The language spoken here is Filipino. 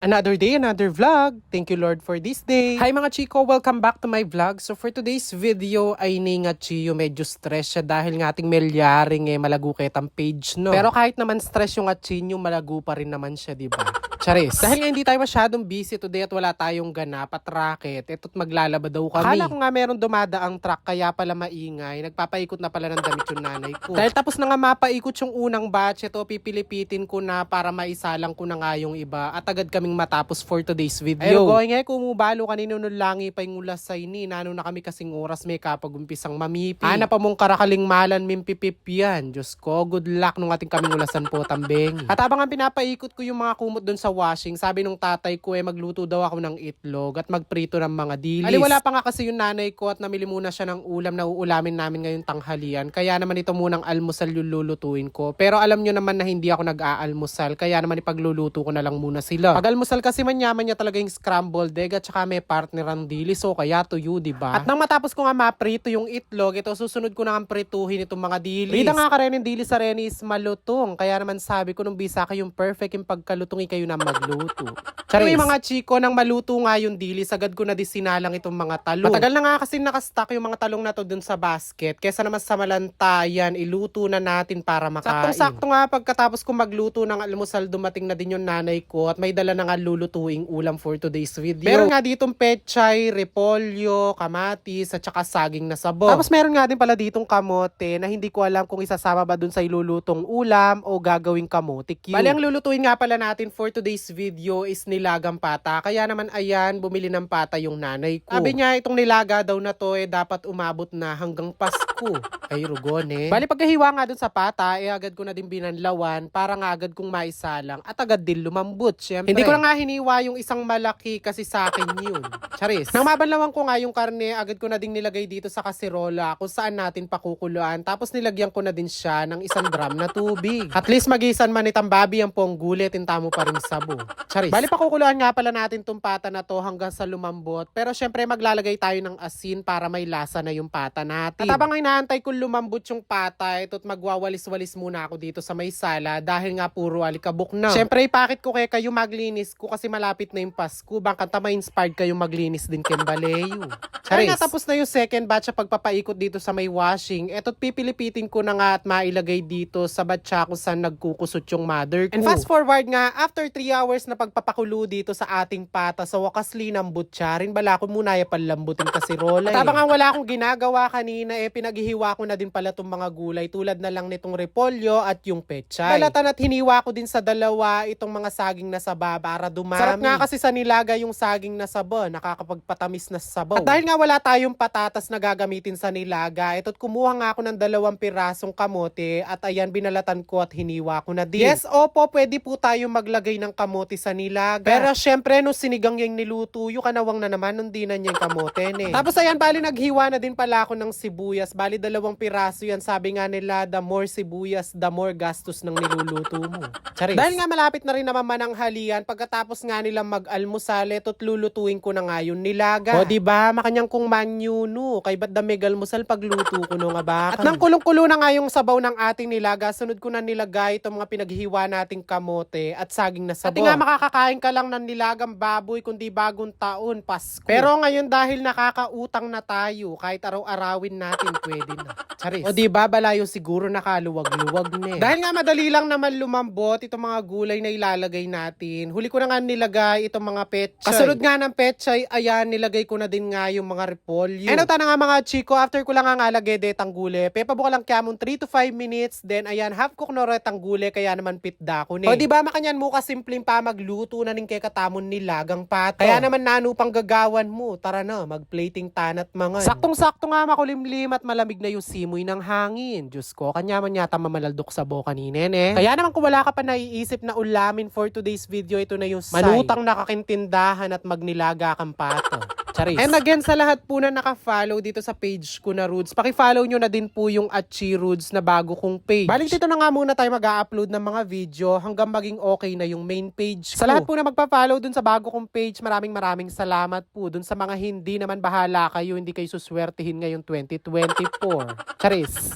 Another day, another vlog. Thank you Lord for this day. Hi mga chiko, welcome back to my vlog. So for today's video ay ni nga chiyo medyo stress siya dahil nga ating melyaring malagukit ang page no. Pero kahit naman stress yung atchinyo, malago pa rin naman siya, di ba? Charis. Dahil nga hindi tayo masyadong busy today at wala tayong ganap at racket, eto't maglalaba daw kami. Akala ko nga meron dumadaang truck kaya pala maingay. Nagpapaikot na pala ng damit yung nanay ko. Dahil tapos na nga mapaikot yung unang batch, ito pipilipitin ko na para maisalang ko na nga yung iba at agad kaming matapos for today's video. Ayun, going nga kumubalo kanino nun langi pa yung ulasay ni nano na kami kasing oras may kapag-umpisang mamipi. Ana pa mong karakaling malan mimpipip yan. Diyos ko, good luck nung ating kaming ulasan po tambeng. At habang ang pinapaikot ko yung mga kumot dun sa washing, sabi nung tatay ko magluto daw ako ng itlog at magprito ng mga dilis. Ali wala pa nga kasi yung nanay ko at namili muna siya ng ulam na uulamin namin ngayong tanghalian. Kaya naman ito munang almusal yung lulutuin ko. Pero alam nyo naman na hindi ako nag-aalmusal. Kaya naman ipagluluto ko na lang muna sila. Pag almusal kasi manyaman niya talaga yung scrambled egg at saka may partner ang dilis. So kaya tuyo, diba? At nang matapos ko nga maprito yung itlog, ito susunod ko na ang prituhin itong mga dilis. Rida nga ka rin yung dilis sa rin is malutong. Kaya naman sabi ko nung bisa kayong perfect yung pagkalutong kayo na magluto. Pero yung mga chiko, nang maluto nga yung dilis, agad ko na disinalang itong mga talong. Matagal na nga kasi nakastock yung mga talong na to dun sa basket. Kesa naman sa malantayan, iluto na natin para makain. Saktong-sakto nga pagkatapos ko magluto ng almusal, dumating na din yung nanay ko at may dala na nga lulutuing ulam for today's video. Meron nga ditong pechay, repolyo, kamatis, at saka saging na sabo. Tapos meron nga din pala ditong kamote na hindi ko alam kung isasama ba dun sa ilulutong ulam o gagawing kamote cube. Bali, ang lulutuin nga pala natin for today's video is nilagang pata. Kaya naman ayan, bumili ng pata yung nanay ko. Sabi niya itong nilaga daw na to dapat umabot na hanggang Pasko. Ay rugon Bali, pagkahiwa nga dun sa pata, agad ko na din binanlawan para nga agad kong maisalang at agad din lumambot. Syempre. Hindi ko na nga hiniwa yung isang malaki kasi sa akin yun. Charis. Nang mabanlawan ko nga yung karne, agad ko na din nilagay dito sa kasirola kung saan natin pakukuluan. Tapos nilagyan ko na din siya ng 1 drum na tubig. At least magisan man itang babi ang pong gulit, tintamo pa rin sabo. Charis. Bali, pakukuluan nga pala natin tong pata na to hanggang sa lumambot. Pero syempre maglalagay tayo ng asin para may lasa na yung pata natin. At habang inaantay ko lumambot yung pata, ito't magwawalis-walis muna ako dito sa may sala dahil nga puro alikabok na. Syempre ipakit ko kayo maglinis ko kasi malapit na yung Pasko. Bangkanta ma-inspired kayo maglinis din Kembaleyo. Charis. Ay natapos na yung second batch sa pagpapaikot dito sa may washing. Eto't pipilipitin ko na nga at mailagay dito sa batcha kung saan nagkukusot yung mother ko. And fast forward nga, after 3 hours na pagpapakulo dito sa ating pata, sa wakas linambot siya. Rin bala ko muna palambutin kasi rola. At habang nga wala akong ginagawa kanina, pinaghihiwa ko na din pala itong mga gulay tulad na lang nitong repolyo at yung pechay. Balatan at hiniwa ko din sa dalawa itong mga saging na saba para dumami. Sarap nga kasi sa nilaga yung saging na saba, nakakapagpatamis na sabaw. At dahil nga wala tayong patatas na gagamitin sa nilaga, ito't kumuha nga ako ng 2 pirasong kamote at ayan binalatan ko at hiniwa ko na din. Yes, opo, pwede po tayo maglagay ng kamote sa nilaga. Pero syempre, no sinigang yung niluto, yung kanawang na naman, nung di na niya yung kamote Tapos ayan, bali naghiwa na din pala ako ng sibuyas. Bali 2 piraso yan. Sabi nga nila, the more sibuyas, the more gastos ng niluluto mo. Charis. Dahil nga malapit na rin naman mananghalian, pagkatapos nga nilang mag-almusal, ito't lulutuin ko na nga yung nilaga. O diba, makanyang kong manyuno. Kay ba't damig almusal pagluto ko no nga ba? At nang kulong-kulo na nga yung sabaw ng ating nilaga, sunod ko na nilagay itong mga pinaghiwa nating kamote at saging na sabaw. At nga makakakain ka lang ng nilagang baboy kundi bagong taon, Pasko. Pero ngayon dahil nakakautang na tayo, kahit araw-arawin natin pwede na. Charis. O diba, balayo siguro nakaluwag-luwag Dahil nga madali lang naman lumambot itong mga gulay na ilalagay natin. Huli ko na nga nilagay itong mga pechay. Kasunod nga ng pechay, ayan, nilagay ko na din nga yung mga repolyo. Ano ta na nga mga chiko, after ko lang nga lagay detang gulay, pepabuka lang kaya mong 3 to 5 minutes, then ayan, half cook na retang gulay, kaya naman pitda ko O diba, makanyan mo ka simpleng pa magluto na ning kay katamon nilagang pato. Kaya naman nano pang gagawan mo, tara na, magplating tanat mga. Saktong-sakto nga makulimlim at malamig na yung simoy ng hangin. Diyos ko, kanya man yata mamalaldok sa boka ni Nene. Kaya naman kung wala ka pa naiisip na ulamin for today's video, ito na yung manutang nakakintindahan at magnilaga kang pato. Charis. And again, sa lahat po na naka-follow dito sa page ko na Roots, paki-follow nyo na din po yung Achi Roots na bago kong page. Balik dito na nga muna tayo mag-a-upload ng mga video hanggang maging okay na yung main page ko. Sa lahat po na magpa-follow dun sa bago kong page, maraming salamat po. Dun sa mga hindi naman bahala kayo, hindi kayo suswertihin ngayong 2024. Charis.